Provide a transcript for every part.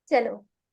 चलो,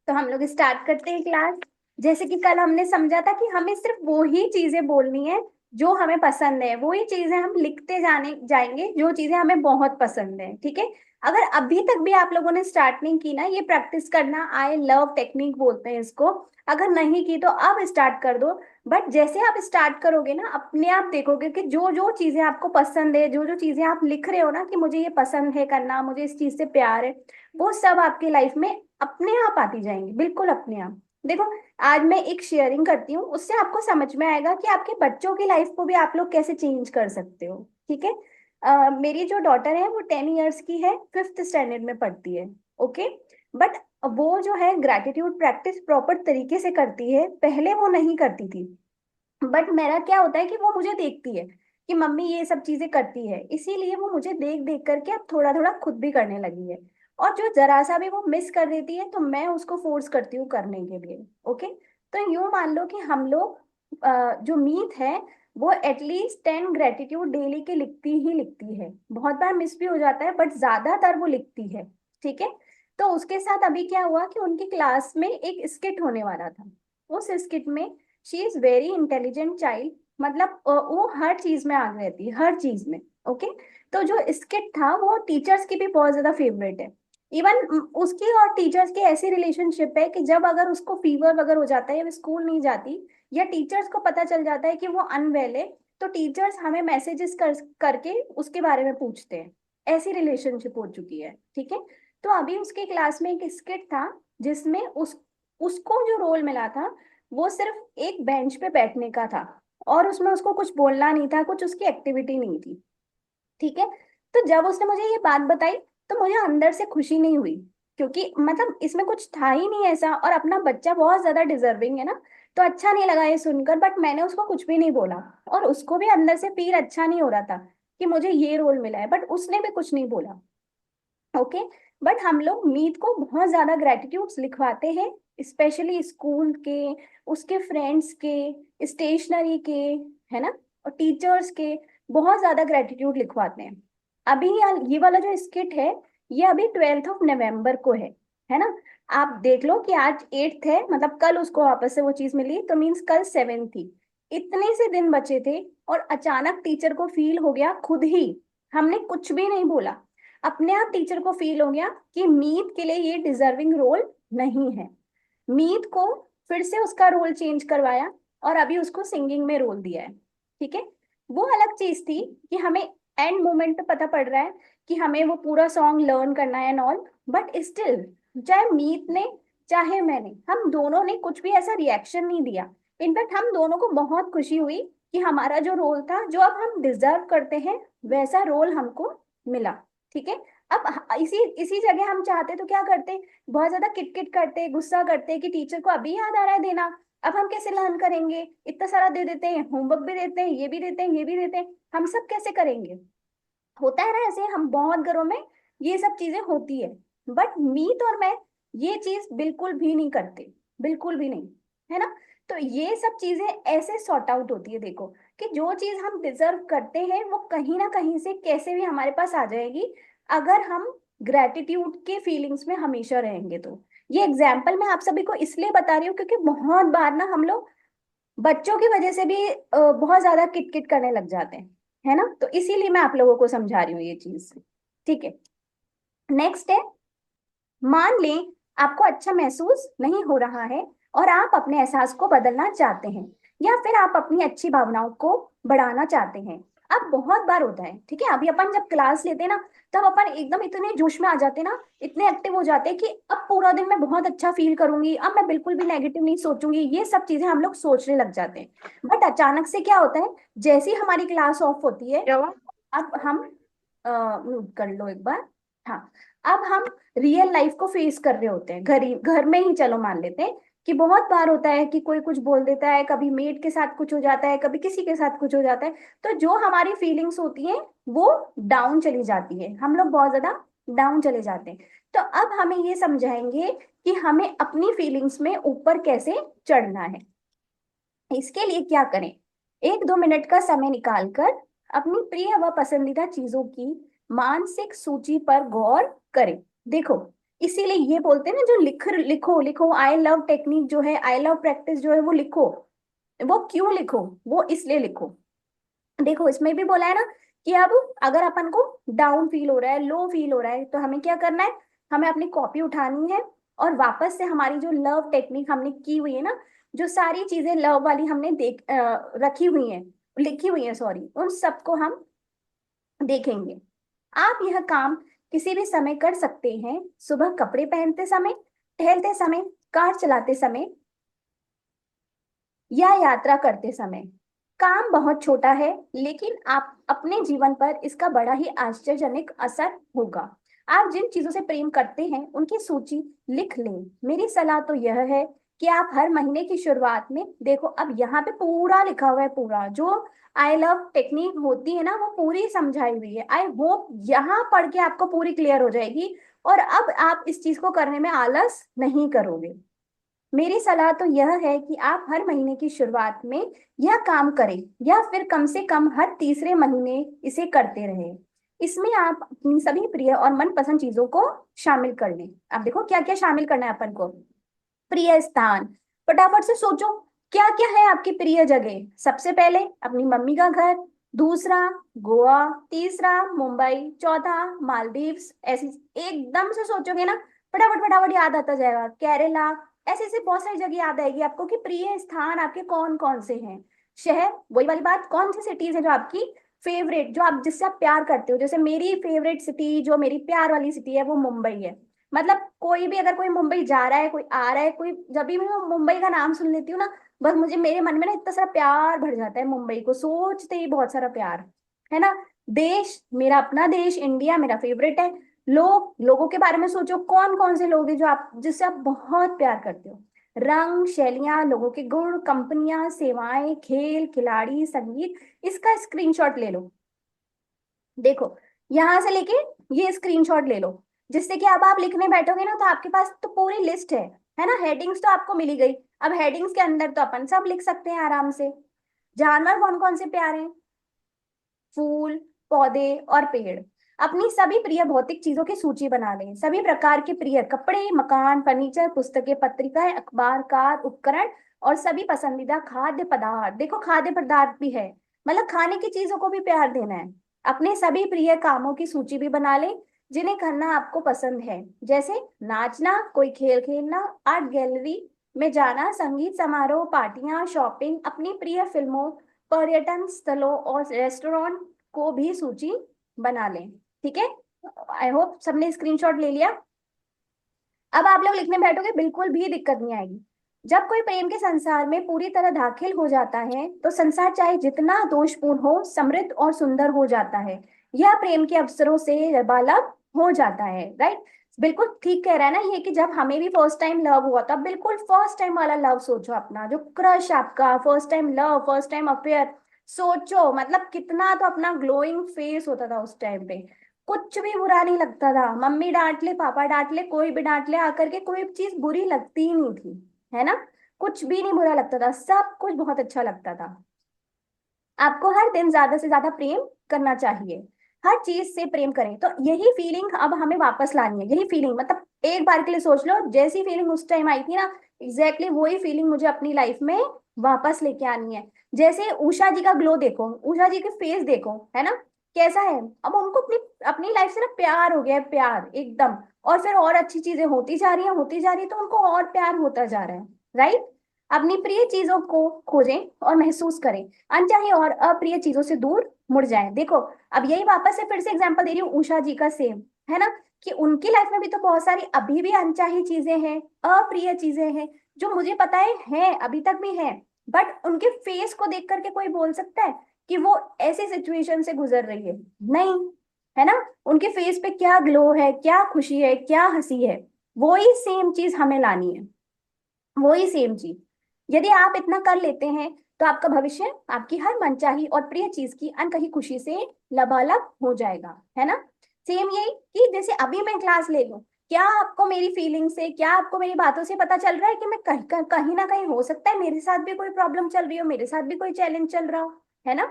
तो हम लोग स्टार्ट करते हैं क्लास। जैसे कि कल हमने समझा था कि हमें सिर्फ वो ही चीजें बोलनी है जो हमें पसंद है, वो ही चीजें हम लिखते जाने जाएंगे जो चीजें हमें बहुत पसंद है। ठीक है। अगर अभी तक भी आप लोगों ने स्टार्ट नहीं की ना ये प्रैक्टिस करना, आई लव टेक्निक बोलते हैं इसको, अगर नहीं की तो अब स्टार्ट कर दो। बट जैसे आप स्टार्ट करोगे ना, अपने आप देखोगे कि जो जो चीजें आपको पसंद है, जो जो चीजें आप लिख रहे हो ना कि मुझे ये पसंद है करना, मुझे इस चीज से प्यार है, वो सब आपकी लाइफ में अपने आप आती जाएंगी, बिल्कुल अपने आप। देखो, आज मैं एक शेयरिंग करती हूँ, उससे आपको समझ में आएगा कि आपके बच्चों की लाइफ को भी आप लोग कैसे चेंज कर सकते हो। ठीक है। मेरी जो डॉटर है वो 10 इयर्स की है, 5th स्टैंडर्ड में पढ़ती है। ओके। बट वो जो है ग्रैटिट्यूड प्रैक्टिस प्रॉपर तरीके से करती है, पहले वो नहीं करती थी। बट मेरा क्या होता है कि वो मुझे देखती है कि मम्मी ये सब चीजें करती है, इसीलिए वो मुझे देख देख करके अब थोड़ा थोड़ा खुद भी करने लगी है। और जो जरा सा भी वो मिस कर देती है तो मैं उसको फोर्स करती हूँ करने के लिए। ओके। तो यूं मान लो कि हम लोग जो मीत है वो एटलीस्ट 10 ग्रेटिट्यूड डेली के लिखती ही लिखती है। बहुत बार मिस भी हो जाता है बट ज्यादातर वो लिखती है। ठीक है। तो उसके साथ अभी क्या हुआ कि उनकी क्लास में एक स्किट होने वाला था। उस स्किट में she is very intelligent child, मतलब वो हर चीज में आगे रहती है, हर चीज में। ओके। तो जो स्किट था वो टीचर्स की भी बहुत ज्यादा फेवरेट है। इवन उसकी और टीचर्स की ऐसी रिलेशनशिप है कि जब अगर उसको फीवर वगैरह हो जाता है या स्कूल नहीं जाती, या टीचर्स को पता चल जाता है कि वो अनवेल है, तो टीचर्स हमें मैसेजेस करके उसके बारे में पूछते हैं। ऐसी रिलेशनशिप हो चुकी है। ठीक है। तो अभी उसके क्लास में एक स्किट था जिसमें उसको जो रोल मिला था वो सिर्फ एक बेंच पे बैठने का था, और उसमें उसको कुछ बोलना नहीं था, कुछ उसकी एक्टिविटी नहीं थी। ठीक है। तो जब उसने मुझे ये बात बताई तो मुझे अंदर से खुशी नहीं हुई, क्योंकि मतलब इसमें कुछ था ही नहीं ऐसा, और अपना बच्चा बहुत ज्यादा डिजर्विंग है ना। तो अच्छा नहीं लगा ये सुनकर, बट मैंने उसको कुछ भी नहीं बोला। और उसको भी अंदर से फील अच्छा नहीं हो रहा था कि मुझे ये रोल मिला है, बट उसने भी कुछ नहीं बोला। ओके। बट हम लोग मीत को बहुत ज्यादा ग्रेटिट्यूड्स लिखवाते हैं, स्पेशली स्कूल के, उसके फ्रेंड्स के, स्टेशनरी के, है ना, और टीचर्स के, बहुत ज्यादा ग्रेटिट्यूड लिखवाते हैं। अभी ये वाला जो स्किट है ये अभी 12th ऑफ नवंबर को है ना। आप देख लो कि आज 8th है, मतलब कल उसको वापस से वो चीज मिली, तो मीन्स कल 7th थी। इतने से दिन बचे थे और अचानक टीचर को फील हो गया खुद ही, हमने कुछ भी नहीं बोला, अपने आप टीचर को फील हो गया कि मीत के लिए ये डिजर्विंग रोल नहीं है। मीत को फिर से उसका रोल चेंज करवाया और अभी उसको सिंगिंग में रोल दिया है। ठीक है। वो अलग चीज थी कि हमें एंड मोमेंट पे पता पड़ रहा है कि हमें वो पूरा सॉन्ग लर्न करना है एंड ऑल, बट स्टिल चाहे मीत ने चाहे मैंने, हम दोनों ने कुछ भी ऐसा रिएक्शन नहीं दिया। इनफैक्ट हम दोनों को बहुत खुशी हुई कि हमारा जो रोल था, जो अब हम डिजर्व करते हैं, वैसा रोल हमको मिला। ठीक है। अब इसी इसी जगह हम चाहते तो क्या करते, बहुत ज्यादा किटकिट करते, गुस्सा करते कि टीचर को अभी याद आ रहा है देना, अब हम कैसे लर्न करेंगे, इतना सारा दे देते हैं, होमवर्क भी देते हैं, ये भी देते हैं, ये भी देते हैं, हम सब कैसे करेंगे। होता है ना ऐसे, हम बहुत घरों में ये सब चीजें होती है। बट मीत और मैं ये चीज बिल्कुल भी नहीं करते, बिल्कुल भी नहीं, है ना। तो ये सब चीजें ऐसे सॉर्ट आउट होती है, देखो कि जो चीज हम डिजर्व करते हैं वो कहीं ना कहीं से कैसे भी हमारे पास आ जाएगी, अगर हम ग्रेटिट्यूड के फीलिंग्स में हमेशा रहेंगे तो। ये एग्जाम्पल मैं आप सभी को इसलिए बता रही हूँ क्योंकि बहुत बार ना हम लोग बच्चों की वजह से भी बहुत ज्यादा किटकिट करने लग जाते हैं, है ना। तो इसीलिए मैं आप लोगों को समझा रही हूँ ये चीज। ठीक है। नेक्स्ट है, मान लें आपको अच्छा महसूस नहीं हो रहा है और आप अपने एहसास को बदलना चाहते हैं, या फिर आप अपनी अच्छी भावनाओं को बढ़ाना चाहते हैं। अब बहुत बार होता है, ठीक है, अभी अपन जब क्लास लेते हैं ना, तब अपन एकदम इतने जोश में आ जाते हैं ना, इतने एक्टिव हो जाते हैं कि अब पूरा दिन मैं बहुत अच्छा फील करूंगी, अब मैं बिल्कुल भी नेगेटिव नहीं सोचूंगी, ये सब चीजें हम लोग सोचने लग जाते हैं। बट अचानक से क्या होता है, जैसे ही हमारी क्लास ऑफ होती है, क्या हुआ? अब हम म्यूट कर लो एक बार। हाँ। अब हम रियल लाइफ को फेस कर रहे होते हैं, घर में ही चलो मान लेते हैं कि बहुत बार होता है कि कोई कुछ बोल देता है, कभी मेड के साथ कुछ हो जाता है, कभी किसी के साथ कुछ हो जाता है, तो जो हमारी फीलिंग्स होती हैं वो डाउन चली जाती है, हम लोग बहुत ज्यादा डाउन चले जाते हैं। तो अब हमें ये समझाएंगे कि हमें अपनी फीलिंग्स में ऊपर कैसे चढ़ना है। इसके लिए क्या करें, 1-2 मिनट का समय निकालकर अपनी प्रिय व पसंदीदा चीजों की मानसिक सूची पर गौर करें। देखो, इसीलिए ये बोलते हैं ना, जो लिखो लिखो, आई लव टेक्निक जो है, आई लव प्रैक्टिस जो है, वो लिखो। वो क्यों लिखो? वो इसलिए लिखो। देखो इसमें भी बोला है ना कि अब अगर अपन को डाउन फील हो रहा है, लो फील हो रहा है, तो हमें क्या करना है? हमें अपनी कॉपी उठानी है और वापस से हमारी जो लव टेक्निक हमने की हुई है ना, जो सारी चीजें लव वाली हमने रखी हुई हैं, लिखी हुई है सॉरी, उन सबको हम देखेंगे। आप यह काम किसी भी समय कर सकते हैं, सुबह कपड़े पहनते समय, टहलते समय, कार चलाते समय या यात्रा करते समय। काम बहुत छोटा है, लेकिन आप अपने जीवन पर इसका बड़ा ही आश्चर्यजनक असर होगा। आप जिन चीजों से प्रेम करते हैं उनकी सूची लिख लें। मेरी सलाह तो यह है कि आप हर महीने की शुरुआत में, देखो अब यहाँ पे पूरा लिखा हुआ है, पूरा जो आई लव टेक्निक होती है ना, वो पूरी समझाई हुई है। आई होप यहाँ पढ़ के आपको पूरी क्लियर हो जाएगी और अब आप इस चीज को करने में आलस नहीं करोगे। मेरी सलाह तो यह है कि आप हर महीने की शुरुआत में यह काम करें, या फिर कम से कम हर तीसरे महीने इसे करते रहें। इसमें आप अपनी सभी प्रिय और मनपसंद चीजों को शामिल कर लें। अब देखो क्या क्या शामिल करना है अपन को। प्रिय स्थान, फटाफट से सोचो क्या क्या है आपकी प्रिय जगह। सबसे पहले अपनी मम्मी का घर, दूसरा गोवा, तीसरा मुंबई, चौथा मालदीव्स। ऐसी एकदम से सोचोगे ना, फटाफट फटाफट याद आता जाएगा। केरला, ऐसे ऐसे बहुत सारी जगह याद आएगी आपको कि प्रिय स्थान आपके कौन कौन से हैं। शहर, वही वाली बात, कौन सी सिटीज है जो आपकी फेवरेट, जो आप जिससे आप प्यार करते हो। जैसे मेरी फेवरेट सिटी, जो मेरी प्यार वाली सिटी है, वो मुंबई है। मतलब कोई भी, अगर कोई मुंबई जा रहा है, कोई आ रहा है, कोई, जब भी मैं मुंबई का नाम सुन लेती हूँ ना, बस मुझे मेरे मन में ना इतना सारा प्यार भर जाता है, मुंबई को सोचते ही बहुत सारा प्यार, है ना। देश, मेरा अपना देश इंडिया मेरा फेवरेट है। लोगों के बारे में सोचो, कौन कौन से लोग हैं जो आप, जिससे आप बहुत प्यार करते हो। रंग, शैलियां, लोगों के गुण, कंपनियां, सेवाएं, खेल, खिलाड़ी, संगीत। इसका स्क्रीनशॉट ले लो। देखो यहां से लेके ये स्क्रीनशॉट ले लो, जिससे कि अब आप लिखने बैठोगे ना, तो आपके पास तो पूरी लिस्ट है ना। हेडिंग्स तो आपको मिली गई। अब हेडिंग्स के अंदर तो अपन सब लिख सकते हैं आराम से। जानवर कौन कौन से प्यारे हैं? फूल, पौधे और पेड़। अपनी सभी प्रिय भौतिक चीजों की सूची बना लें। सभी प्रकार के प्रिय कपड़े, मकान, फर्नीचर, पुस्तकें, पत्रिकाएं, अखबार, कार, उपकरण और सभी पसंदीदा खाद्य पदार्थ। देखो खाद्य पदार्थ भी है, मतलब खाने की चीजों को भी प्यार देना है। अपने सभी प्रिय कामों की सूची भी बना लें, जिन्हें करना आपको पसंद है। जैसे नाचना, कोई खेल खेलना, आर्ट गैलरी में जाना, संगीत समारोह, पार्टियां, शॉपिंग, अपनी प्रिय फिल्मों, पर्यटन स्थलों और रेस्टोरेंट को भी सूची बना लें। ठीक है, आई होप सबने स्क्रीनशॉट ले लिया। अब आप लोग लिखने बैठोगे, बिल्कुल भी दिक्कत नहीं आएगी। जब कोई प्रेम के संसार में पूरी तरह दाखिल हो जाता है, तो संसार चाहे जितना दोषपूर्ण हो, समृद्ध और सुंदर हो जाता है। यह प्रेम के अवसरों से लबालब हो जाता है। राइट, बिल्कुल ठीक कह रहा है ना ये, कि जब हमें भी फर्स्ट टाइम लव हुआ था, बिल्कुल फर्स्ट टाइम वाला लव सोचो अपना, जो क्रश आपका, first time love, first time affair. सोचो मतलब कितना तो अपना ग्लोइंग फेस होता था उस टाइम पे। कुछ भी बुरा नहीं लगता था, मम्मी डांट ले, पापा डांट ले, कोई भी डांट ले आकर के, कोई चीज बुरी लगती ही नहीं थी, है ना। कुछ भी नहीं बुरा लगता था, सब कुछ बहुत अच्छा लगता था। आपको हर दिन ज्यादा से ज्यादा प्रेम करना चाहिए। हर चीज से प्रेम करें। तो यही फीलिंग अब हमें वापस लानी है। यही फीलिंग, मतलब एक बार के लिए सोच लो, जैसी फीलिंग उस टाइम आई थी ना, एग्जैक्टली वही फीलिंग मुझे अपनी लाइफ में वापस लेके आनी है। जैसे उषा जी का ग्लो देखो, उषा जी के फेस देखो, है ना, कैसा है। अब उनको अपनी अपनी लाइफ से ना प्यार हो गया है, प्यार एकदम। और फिर और अच्छी चीजें होती जा रही है, होती जा रही है, तो उनको और प्यार होता जा रहा है। राइट। अपनी प्रिय चीजों को खोजें और महसूस करें, अनचाही और अप्रिय चीजों से दूर मुड़ जाएं। देखो अब यही वापस से फिर से एग्जांपल दे रही हूँ उषा जी का, सेम है ना, कि उनकी लाइफ में भी तो बहुत सारी अभी भी अनचाही चीजें हैं, अप्रिय चीजें हैं, जो मुझे पता है अभी तक भी है। बट उनके फेस को देख करके कोई बोल सकता है कि वो ऐसी सिचुएशन से गुजर रही है? नहीं, है ना। उनके फेस पे क्या ग्लो है, क्या खुशी है, क्या हंसी है। वही सेम चीज हमें लानी है, वही सेम चीज। यदि आप इतना कर लेते हैं, तो आपका भविष्य आपकी हर मनचाही और प्रिय चीज की अनकही खुशी से लबालब हो जाएगा, है ना। सेम यही कि जैसे अभी मैं क्लास ले लूं, क्या आपको मेरी फीलिंग से, क्या आपको मेरी बातों से पता चल रहा है कि मैं कहीं ना कहीं, हो सकता है मेरे साथ भी कोई प्रॉब्लम चल रही हो, मेरे साथ भी कोई चैलेंज चल रहा हो, है ना।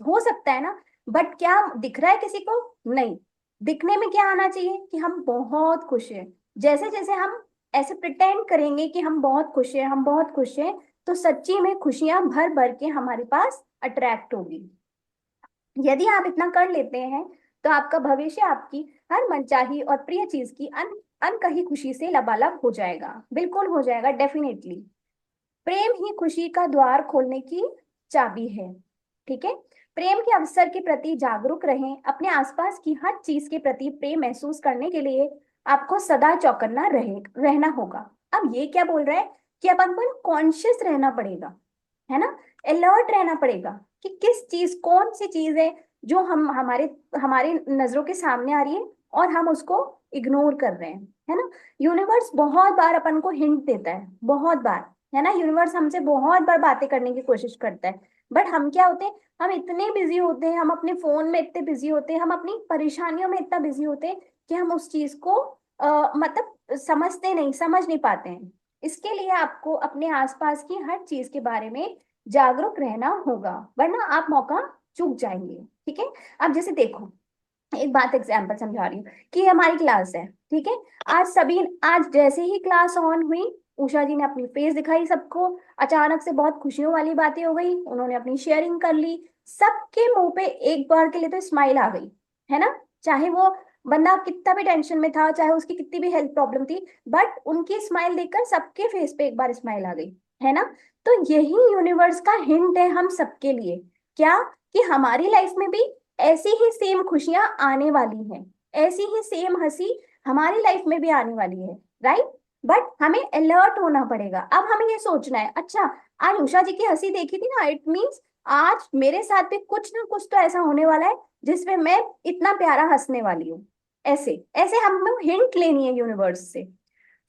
हो सकता है ना। बट क्या दिख रहा है किसी को? नहीं। दिखने में क्या आना चाहिए कि हम बहुत खुश हैं। जैसे जैसे हम ऐसे प्रिटेंड करेंगे कि हम बहुत खुश हैं, हम बहुत खुश हैं, तो सच्ची में खुशियां भर भर के हमारे पास अट्रैक्ट होगी। यदि आप इतना कर लेते हैं तो आपका भविष्य आपकी हर मनचाही और प्रिय चीज की अनकही खुशी से लबालब हो जाएगा, बिल्कुल हो जाएगा, डेफिनेटली। प्रेम ही खुशी का द्वार खोलने की चाबी है। ठीक है। प्रेम के अवसर के प्रति जागरूक रहें। अपने आसपास की हर चीज के प्रति प्रेम महसूस करने के लिए आपको सदा चौकन्ना रहना होगा। अब ये क्या बोल रहा है कि अपन को कॉन्शियस रहना पड़ेगा, है ना, अलर्ट रहना पड़ेगा कि किस चीज, कौन सी चीज है जो हम हमारे हमारे नजरों के सामने आ रही है और हम उसको इग्नोर कर रहे हैं, है ना। यूनिवर्स बहुत बार अपन को हिंट देता है, बहुत बार, है ना। यूनिवर्स हमसे बहुत बार बातें करने की कोशिश करता है, बट हम क्या होते हैं, हम इतने बिजी होते हैं, हम अपने फोन में इतने बिजी होते हैं, हम अपनी परेशानियों में इतना बिजी होते हैं कि हम उस चीज को मतलब समझ नहीं पाते हैं। इसके लिए आपको अपने आसपास की हर चीज के बारे में जागरूक रहना होगा, वरना आप मौका चूक जाएंगे। ठीक है। अब जैसे देखो, एक बात एग्जाम्पल समझा रही हूँ कि ये हमारी क्लास है, ठीक है। आज जैसे ही क्लास ऑन हुई, उषा जी ने अपनी फेस दिखाई सबको, अचानक से बहुत खुशियों वाली बातें हो गई, उन्होंने अपनी शेयरिंग कर ली, सबके मुंह पे एक बार के लिए तो स्माइल आ गई, है ना। चाहे वो बंदा कितना भी टेंशन में था, चाहे उसकी कितनी भी हेल्थ प्रॉब्लम थी, बट उनकी स्माइल देखकर सबके फेस पे एक बार स्माइल आ गई, है ना। तो यही यूनिवर्स का हिंट है हम सबके लिए, क्या, कि हमारी लाइफ में भी ऐसी ही सेम खुशियां आने वाली हैं, ऐसी ही सेम हंसी हमारी लाइफ में भी आने वाली है, राइट। बट हमें अलर्ट होना पड़ेगा। अब हमें ये सोचना है, अच्छा, आज उषा जी की हंसी देखी थी ना, इट मीन्स आज मेरे साथ भी कुछ ना कुछ तो ऐसा होने वाला है जिसमें मैं इतना प्यारा हंसने वाली हूँ। ऐसे ऐसे हमें हिंट लेनी है यूनिवर्स से।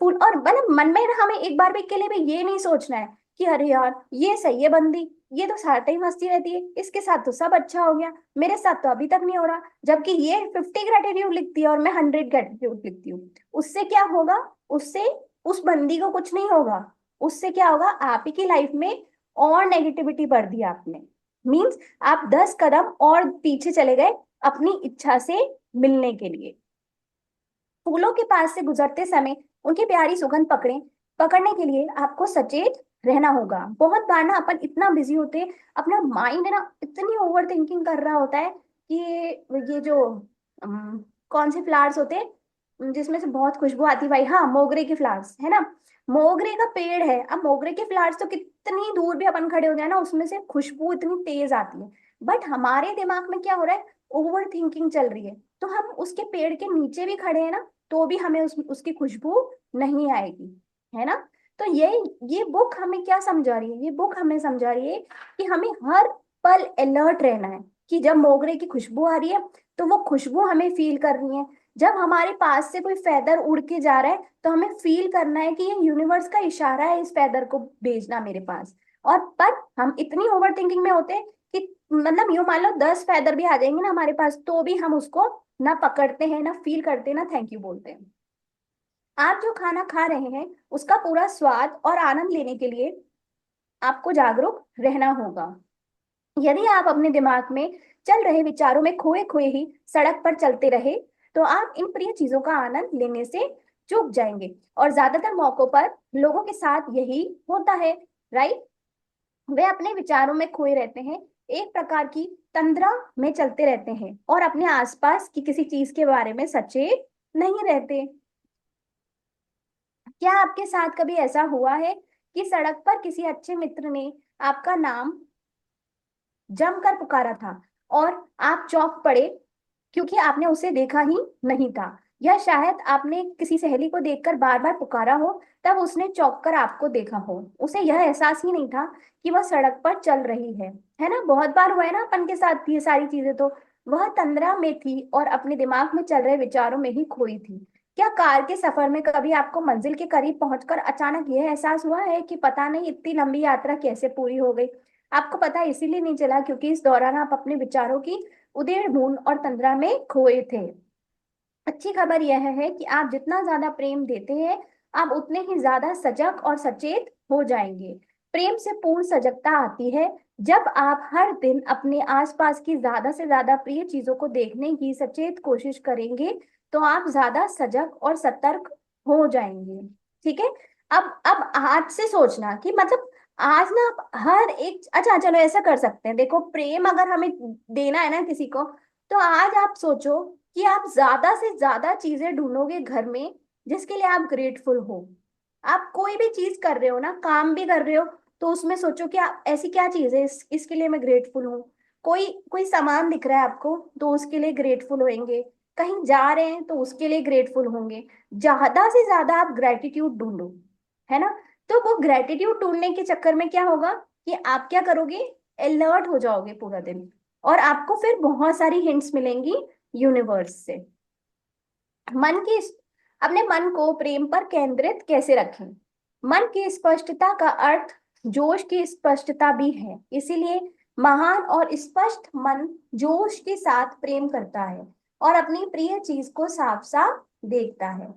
फूल और मतलब मन में ना हमें एक बार भी के लिए भी ये नहीं सोचना है कि अरे यार ये सही है बंदी, ये तो सारा टाइम हंसती रहती है, इसके साथ तो सब अच्छा हो गया, मेरे साथ तो अभी तक नहीं हो रहा, जबकि ये 50 ग्रेटिट्यूड लिखती है और मैं 100 ग्रेटिट्यूड लिखती हूँ। उससे क्या होगा, उससे उस बंदी को कुछ नहीं होगा, उससे क्या होगा, आप ही की लाइफ में और नेगेटिविटी बढ़ दी आपने। मीन्स आप 10 कदम और पीछे चले गए अपनी इच्छा से मिलने के लिए। फूलों के पास से गुजरते समय उनकी प्यारी सुगंध पकड़ने के लिए आपको सचेत रहना होगा। बहुत बार ना अपन इतना बिजी होते हैं, अपना माइंड है ना इतनी ओवर थिंकिंग कर रहा होता है कि ये जो कौन से फ्लावर्स होते हैं जिसमें से बहुत खुशबू आती है भाई, हाँ, मोगरे के फ्लावर्स, है ना। मोगरे का पेड़ है, अब मोगरे के फ्लावर्स तो कितनी दूर भी अपन खड़े हो जाए ना, उसमें से खुशबू इतनी तेज आती है। बट हमारे दिमाग में क्या हो रहा है, ओवर थिंकिंग चल रही है, तो हम उसके पेड़ के नीचे भी खड़े हैं ना, तो भी हमें उसकी खुशबू नहीं आएगी, है ना। तो ये बुक हमें क्या समझा रही है, ये बुक हमें समझा रही है कि हमें हर पल अलर्ट रहना है कि जब मोगरे की खुशबू आ रही है तो वो खुशबू हमें फील करनी है। जब हमारे पास से कोई फेदर उड़ के जा रहा है तो हमें फील करना है कि ये यूनिवर्स का इशारा है इस फेदर को भेजना मेरे पास। और पर हम इतनी ओवर थिंकिंग में होते हैं कि मतलब यूं मान लो 10 फेदर भी आ जाएंगे ना हमारे पास, तो भी हम उसको ना पकड़ते हैं, ना फील करते हैं, ना थैंक यू बोलते हैं। आप जो खाना खा रहे हैं उसका पूरा स्वाद और आनंद लेने के लिए आपको जागरूक रहना होगा। यदि आप अपने दिमाग में चल रहे विचारों में खोए खोए ही सड़क पर चलते रहे तो आप इन प्रिय चीजों का आनंद लेने से चूक जाएंगे। और ज्यादातर मौकों पर लोगों के साथ यही होता है, राइट। वे अपने विचारों में खोए रहते हैं, एक प्रकार की तंद्रा में चलते रहते हैं और अपने आसपास की किसी चीज के बारे में सचेत नहीं रहते। क्या आपके साथ कभी ऐसा हुआ है कि सड़क पर किसी अच्छे मित्र ने आपका नाम जमकर पुकारा था और आप चौंक पड़े क्योंकि आपने उसे देखा ही नहीं था, या शायद आपने किसी सहेली को देखकर बार बार पुकारा हो, तब उसने चौंक कर आपको देखा हो, उसे यह एहसास ही नहीं था कि वह सड़क पर चल रही है ना। बहुत बार हुआ है ना अपन के साथ ये सारी चीजें, तो वह तंद्रा में थी और अपने दिमाग में चल रहे विचारों में ही खोई थी। क्या कार के सफर में कभी आपको मंजिल के करीब पहुंचकर अचानक यह एहसास हुआ है कि पता नहीं इतनी लंबी यात्रा कैसे पूरी हो गई। आपको पता इसीलिए नहीं चला क्योंकि इस दौरान आप अपने विचारों की उधेड़ बुन और तंद्रा में खोए थे। अच्छी खबर यह है कि आप जितना ज्यादा प्रेम देते हैं आप उतने ही ज्यादा सजग और सचेत हो जाएंगे। प्रेम से पूर्ण सजगता आती है जब आप हर दिन अपने आसपास की ज्यादा से ज्यादा प्रिय चीजों को देखने की सचेत कोशिश करेंगे, तो आप ज्यादा सजग और सतर्क हो जाएंगे। ठीक है। अब आज से सोचना कि मतलब आज ना आप हर एक, अच्छा चलो ऐसा कर सकते हैं, देखो प्रेम अगर हमें देना है ना किसी को, तो आज आप सोचो कि आप ज्यादा से ज्यादा चीजें ढूंढोगे घर में जिसके लिए आप ग्रेटफुल हो। आप कोई भी चीज कर रहे हो ना, काम भी कर रहे हो, तो उसमें सोचो कि आप ऐसी क्या चीज है इसके लिए मैं ग्रेटफुल हूँ। कोई कोई सामान दिख रहा है आपको तो उसके लिए ग्रेटफुल होंगे। कहीं जा रहे हैं तो उसके लिए ग्रेटफुल होंगे। ज्यादा से ज्यादा आप ग्रेटिट्यूड ढूंढो, है ना। तो वो ग्रेटिट्यूड ढूंढने के चक्कर में क्या होगा कि आप क्या करोगे, अलर्ट हो जाओगे पूरा दिन, और आपको फिर बहुत सारी हिंट्स मिलेंगी यूनिवर्स से। मन की अपने मन को प्रेम पर केंद्रित कैसे रखें। मन की स्पष्टता का अर्थ जोश की स्पष्टता भी है, इसीलिए महान और स्पष्ट मन जोश के साथ प्रेम करता है और अपनी प्रिय चीज को साफ साफ देखता है।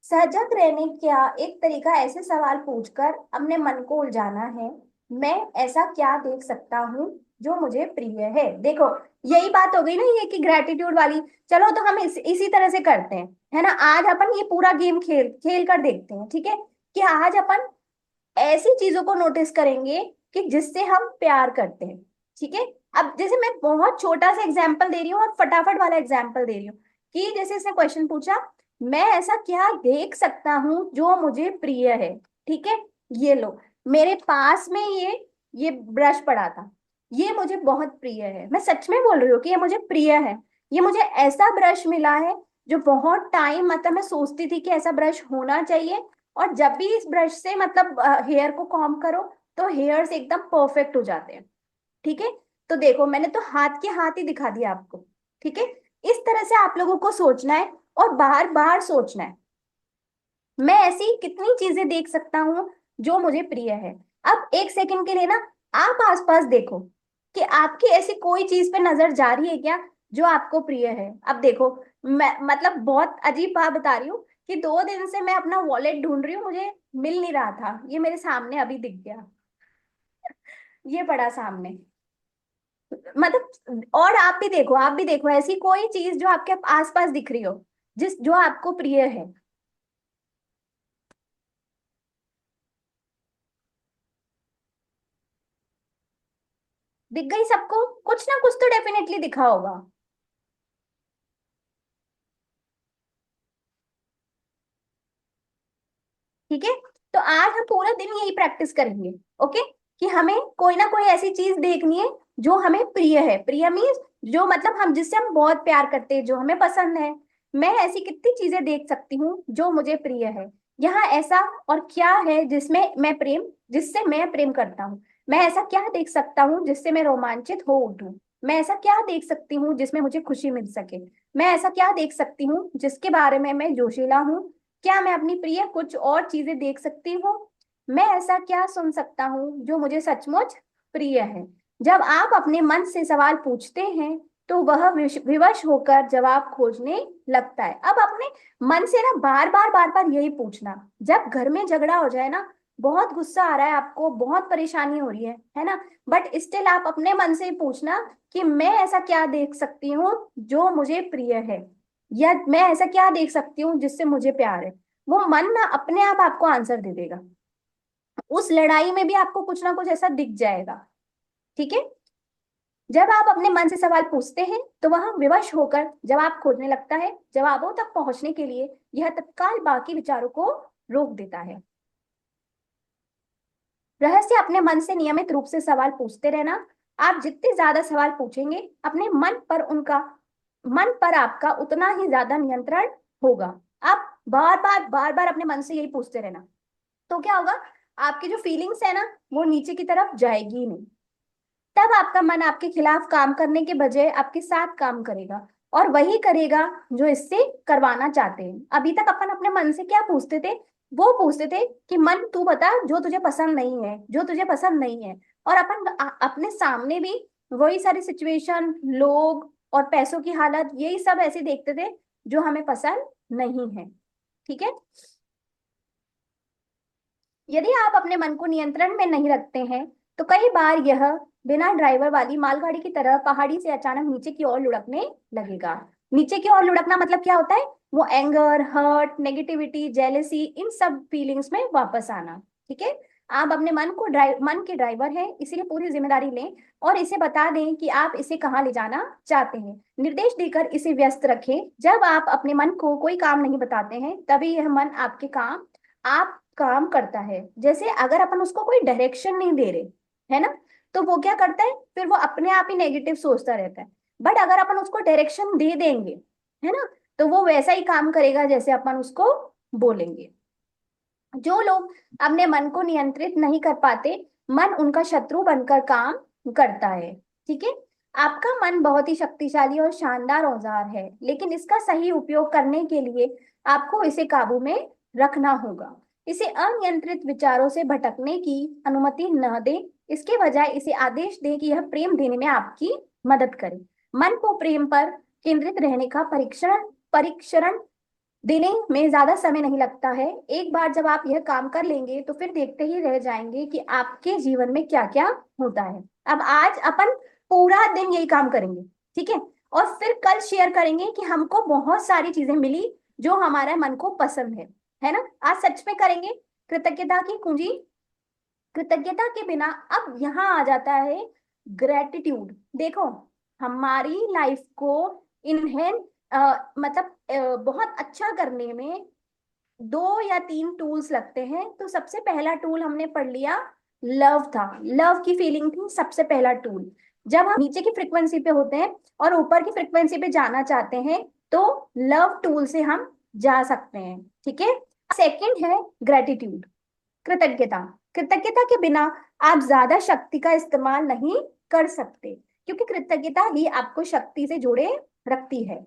सजग रहने का एक तरीका ऐसे सवाल पूछकर अपने मन को उलझाना है। मैं ऐसा क्या देख सकता हूँ जो मुझे प्रिय है। देखो, यही बात हो गई ना ये कि ग्रेटिट्यूड वाली। चलो तो हम इसी तरह से करते हैं, है ना। आज अपन ये पूरा गेम खेल खेल कर देखते हैं, ठीक है। कि आज अपन ऐसी चीजों को नोटिस करेंगे कि जिससे हम प्यार करते हैं। ठीक है। अब जैसे मैं बहुत छोटा सा एग्जाम्पल दे रही हूँ और फटाफट वाला एग्जाम्पल दे रही हूँ कि जैसे इसने क्वेश्चन पूछा, मैं ऐसा क्या देख सकता हूँ जो मुझे प्रिय है। ठीक है। ये लो, मेरे पास में ये ब्रश पड़ा था, ये मुझे बहुत प्रिय है। मैं सच में बोल रही हूँ कि ये मुझे प्रिय है। ये मुझे ऐसा ब्रश मिला है जो बहुत टाइम मतलब मैं सोचती थी कि ऐसा ब्रश होना चाहिए, और जब भी इस ब्रश से मतलब हेयर को कॉम्ब करो तो हेयर्स एकदम परफेक्ट हो जाते हैं। ठीक है। तो देखो, मैंने तो हाथ के हाथ ही दिखा दिया आपको। ठीक है। इस तरह से आप लोगों को सोचना है और बार बार सोचना है, मैं ऐसी कितनी चीजें देख सकता हूँ जो मुझे प्रिय है। अब एक सेकंड के लिए ना आप आसपास देखो कि आपकी ऐसी कोई चीज पे नजर जा रही है क्या जो आपको प्रिय है। अब देखो, मैं मतलब बहुत अजीब बात बता रही हूँ कि 2 दिन से मैं अपना वॉलेट ढूंढ रही हूँ, मुझे मिल नहीं रहा था, ये मेरे सामने अभी दिख गया, ये पड़ा सामने। मतलब और आप भी देखो ऐसी कोई चीज जो आपके आसपास दिख रही हो जिस जो आपको प्रिय है। दिख गई सबको, कुछ ना कुछ तो डेफिनेटली दिखा होगा। ठीक है। तो आज हम पूरा दिन यही प्रैक्टिस करेंगे। ओके। कि हमें कोई ना कोई ऐसी चीज देखनी है जो हमें प्रिय है। प्रिय मीन्स जो मतलब हम जिससे हम बहुत प्यार करते हैं, जो हमें पसंद है। मैं ऐसी कितनी चीजें देख सकती हूँ जो मुझे प्रिय है। यहाँ ऐसा और क्या है जिससे मैं प्रेम करता हूँ। मैं ऐसा क्या देख सकता हूँ जिससे मैं रोमांचित हो उठूं। मैं ऐसा क्या देख सकती हूँ जिसमें मुझे खुशी मिल सके। मैं ऐसा क्या देख सकती हूँ जिसके बारे में मैं जोशीला हूँ। क्या मैं अपनी प्रिय कुछ और चीजें देख सकती हूँ। मैं ऐसा क्या सुन सकता हूँ जो मुझे सचमुच प्रिय है। जब आप अपने मन से सवाल पूछते हैं तो वह विवश होकर जवाब खोजने लगता है। अब अपने मन से ना बार बार यही पूछना। जब घर में झगड़ा हो जाए ना, बहुत गुस्सा आ रहा है आपको, बहुत परेशानी हो रही है ना, बट स्टिल आप अपने मन से ही पूछना कि मैं ऐसा क्या देख सकती हूँ जो मुझे प्रिय है, या मैं ऐसा क्या देख सकती हूँ जिससे मुझे प्यार है। वो मन ना अपने आप आपको आंसर दे देगा। उस लड़ाई में भी आपको कुछ ना कुछ ऐसा दिख जाएगा। ठीक है। जब आप अपने मन से सवाल पूछते हैं तो वह विवश होकर जवाब खोजने लगता है। जवाबों तक पहुंचने के लिए यह तत्काल बाकी विचारों को रोक देता है। रहस्य अपने मन से नियमित रूप से सवाल पूछते रहना। आप जितने ज्यादा सवाल पूछेंगे अपने मन पर आपका उतना ही ज्यादा नियंत्रण होगा। आप बार बार अपने मन से यही पूछते रहना, तो क्या होगा, आपकी जो फीलिंग्स है ना वो नीचे की तरफ जाएगी ही नहीं। तब आपका मन आपके खिलाफ काम करने के बजाय आपके साथ काम करेगा, और वही करेगा जो इससे करवाना चाहते हैं। अभी तक अपन अपने मन से क्या पूछते थे, वो पूछते थे कि मन तू बता जो तुझे पसंद नहीं है, जो तुझे पसंद नहीं है। और अपन अपने सामने भी वही सारी सिचुएशन, लोग और पैसों की हालत, यही सब ऐसे देखते थे जो हमें पसंद नहीं है। ठीक है। यदि आप अपने मन को नियंत्रण में नहीं रखते हैं तो कई बार यह बिना ड्राइवर वाली मालगाड़ी की तरह पहाड़ी से अचानक नीचे की ओर लुढ़कने लगेगा। नीचे की ओर लुढ़कना मतलब क्या होता है? वो एंगर, हर्ट, नेगेटिविटी, जेलेसी, इन सब फीलिंग्स में वापस आना। ठीक है। आप अपने मन के ड्राइवर हैं, इसीलिए पूरी जिम्मेदारी लें और इसे बता दें कि आप इसे कहाँ ले जाना चाहते हैं। निर्देश देकर इसे व्यस्त रखें। जब आप अपने मन को कोई काम नहीं बताते हैं, तभी यह मन आपके काम आप काम करता है। जैसे अगर अपन उसको कोई डायरेक्शन नहीं दे रहे, है ना, तो वो क्या करता है, फिर वो अपने आप ही नेगेटिव सोचता रहता है। बट अगर अपन उसको डायरेक्शन दे देंगे, है ना, तो वो वैसा ही काम करेगा जैसे अपन उसको बोलेंगे। जो लोग अपने मन को नियंत्रित नहीं कर पाते, मन उनका शत्रु बनकर काम करता है। ठीक है। आपका मन बहुत ही शक्तिशाली और शानदार औजार है, लेकिन इसका सही उपयोग करने के लिए आपको इसे काबू में रखना होगा। इसे अनियंत्रित विचारों से भटकने की अनुमति न दें। इसके बजाय इसे आदेश दें कि यह प्रेम देने में आपकी मदद करे। मन को प्रेम पर केंद्रित रहने का परीक्षण परीक्षण देने में ज्यादा समय नहीं लगता है। एक बार जब आप यह काम कर लेंगे तो फिर देखते ही रह जाएंगे कि आपके जीवन में क्या क्या होता है। अब आज अपन पूरा दिन यही काम करेंगे, ठीक है, और फिर कल शेयर करेंगे कि हमको बहुत सारी चीजें मिली जो हमारे मन को पसंद है ना। आज सच में करेंगे। कृतज्ञता की कुंजी। कृतज्ञता के बिना अब यहाँ आ जाता है ग्रेटिट्यूड। देखो, हमारी लाइफ को इनहेंट मतलब बहुत अच्छा करने में दो या तीन टूल्स लगते हैं। तो सबसे पहला टूल हमने पढ़ लिया, लव था। लव की फीलिंग थी सबसे पहला टूल। जब हम नीचे की फ्रिक्वेंसी पे होते हैं और ऊपर की फ्रिक्वेंसी पे जाना चाहते हैं, तो लव टूल से हम जा सकते हैं। ठीक है। सेकंड है ग्रेटिट्यूड, कृतज्ञता। कृतज्ञता के बिना आप ज्यादा शक्ति का इस्तेमाल नहीं कर सकते, क्योंकि कृतज्ञता ही आपको शक्ति से जोड़े रखती है।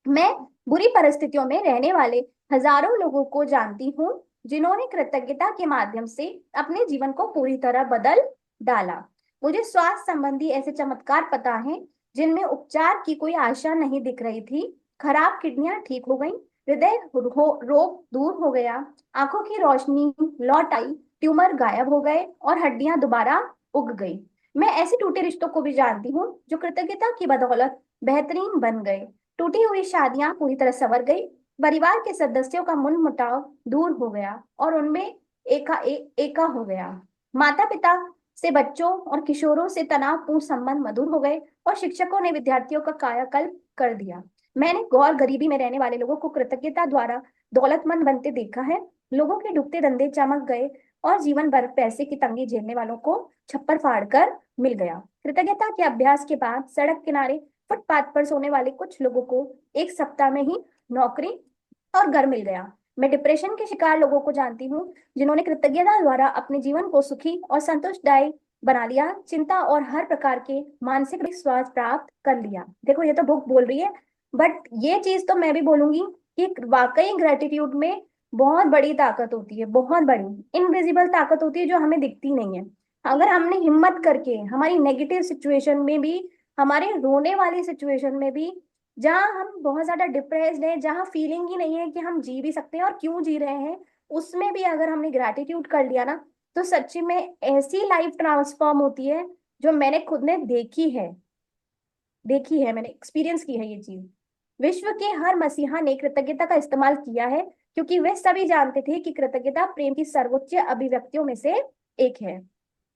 मैं बुरी परिस्थितियों में रहने वाले हजारों लोगों को जानती हूँ, जिन्होंने कृतज्ञता के माध्यम से अपने जीवन को पूरी तरह बदल डाला। मुझे स्वास्थ्य संबंधी ऐसे चमत्कार पता है जिनमें उपचार की कोई आशा नहीं दिख रही थी। खराब किडनियां ठीक हो गई, हृदय रोग दूर हो गया, आंखों की रोशनी लौट आई, ट्यूमर गायब हो गए और हड्डियां दोबारा उग गई। मैं ऐसे टूटे रिश्तों को भी जानती हूँ जो कृतज्ञता की बदौलत बेहतरीन बन गए। टूटी हुई शादियां पूरी तरह संवर गई, परिवार के सदस्यों का मनमुटाव दूर हो गया और उनमें एका हो गया। माता पिता से बच्चों और किशोरों से तनावपूर्ण संबंध मधुर हो गए और शिक्षकों ने विद्यार्थियों का कायाकल्प कर दिया। मैंने गौर गरीबी में रहने वाले लोगों को कृतज्ञता द्वारा दौलतमंद बनते देखा है। लोगों के डूबते धंधे चमक गए और जीवन भर पैसे की तंगी झेलने वालों को छप्पर फाड़ कर मिल गया। कृतज्ञता के अभ्यास के बाद सड़क किनारे फुटपाथ पर सोने वाले कुछ लोगों को एक सप्ताह में ही नौकरी और घर मिल गया। मैं डिप्रेशन के शिकार लोगों को जानती हूँ, जिन्होंने कृतज्ञता द्वारा अपने जीवन को सुखी और संतोषदायी बना लिया, चिंता और हर प्रकार के मानसिक स्वास्थ्य प्राप्त कर लिया। देखो, ये तो बुक बोल रही है, बट ये चीज तो मैं भी बोलूंगी कि वाकई ग्रेटिट्यूड में बहुत बड़ी ताकत होती है, बहुत बड़ी इनविजिबल ताकत होती है जो हमें दिखती नहीं है। अगर हमने हिम्मत करके हमारी नेगेटिव सिचुएशन में भी, हमारे रोने वाली सिचुएशन में भी, जहां हम बहुत ज्यादा डिप्रेस्ड हैं, जहां फीलिंग ही नहीं है कि हम जी भी सकते हैं और क्यों जी रहे हैं, उसमें भी अगर हमने ग्रैटिट्यूड कर लिया ना, तो सच्ची में ऐसी लाइफ ट्रांसफॉर्म होती है जो मैंने खुद ने देखी है, मैंने एक्सपीरियंस की है ये चीज। विश्व के हर मसीहा ने कृतज्ञता का इस्तेमाल किया है, क्योंकि वे सभी जानते थे कि कृतज्ञता प्रेम की सर्वोच्च अभिव्यक्तियों में से एक है।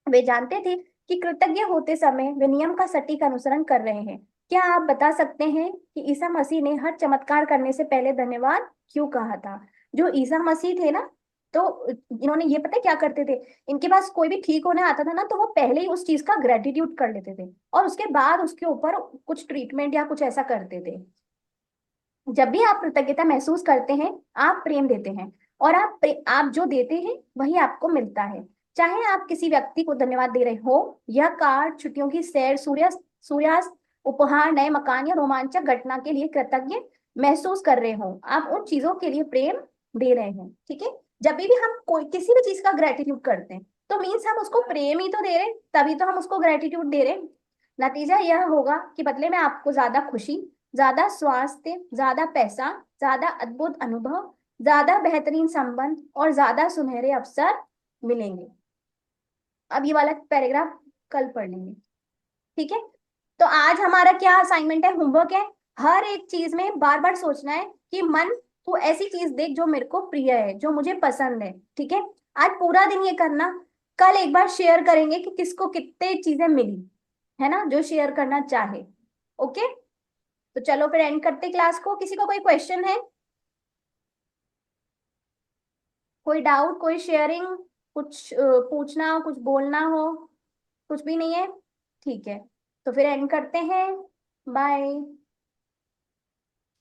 वे जानते थे कि कृतज्ञ होते समय वे नियम का सटीक अनुसरण कर रहे हैं। क्या आप बता सकते हैं कि ईसा मसीह ने हर चमत्कार करने से पहले धन्यवाद क्यों कहा था? जो ईसा मसीह थे ना, तो इन्होंने ये पता है क्या करते थे, इनके पास कोई भी ठीक होने आता था ना, तो वो पहले ही उस चीज का ग्रेटिट्यूड कर लेते थे और उसके बाद उसके ऊपर कुछ ट्रीटमेंट या कुछ ऐसा करते थे। जब भी आप कृतज्ञता महसूस करते हैं, आप प्रेम देते हैं, और आप जो देते हैं वही आपको मिलता है। चाहे आप किसी व्यक्ति को धन्यवाद दे रहे हो, या कार, छुट्टियों की सैर, सूर्यास्त, उपहार, नए मकान या रोमांचक घटना के लिए कृतज्ञ महसूस कर रहे हो, आप उन चीजों के लिए प्रेम दे रहे हैं। ठीक है। जब भी हम कोई किसी भी चीज का ग्रेटिट्यूड करते हैं, तो मीन्स हम उसको प्रेम ही तो दे रहे हैं, तभी तो हम उसको ग्रेटिट्यूड दे रहे हैं। नतीजा यह होगा कि बदले में आपको ज्यादा खुशी, ज्यादा स्वास्थ्य, ज्यादा पैसा, ज्यादा अद्भुत अनुभव, ज्यादा बेहतरीन संबंध और ज्यादा सुनहरे अवसर मिलेंगे। अब ये वाला पैराग्राफ कल पढ़ लेंगे। ठीक है। तो आज हमारा क्या असाइनमेंट है, होमवर्क है, हर एक चीज में बार बार सोचना है कि मन तू ऐसी चीज देख जो मेरे को प्रिय है, जो मुझे पसंद है। ठीक है, आज पूरा दिन ये करना। कल एक बार शेयर करेंगे कि किसको कितने चीजें मिली, है ना, जो शेयर करना चाहे। ओके, तो चलो फिर एंड करते क्लास को। किसी को कोई क्वेश्चन है, कोई डाउट, कोई शेयरिंग, कुछ पूछना हो, कुछ बोलना हो? कुछ भी नहीं है, ठीक है, तो फिर एंड करते हैं। बाय।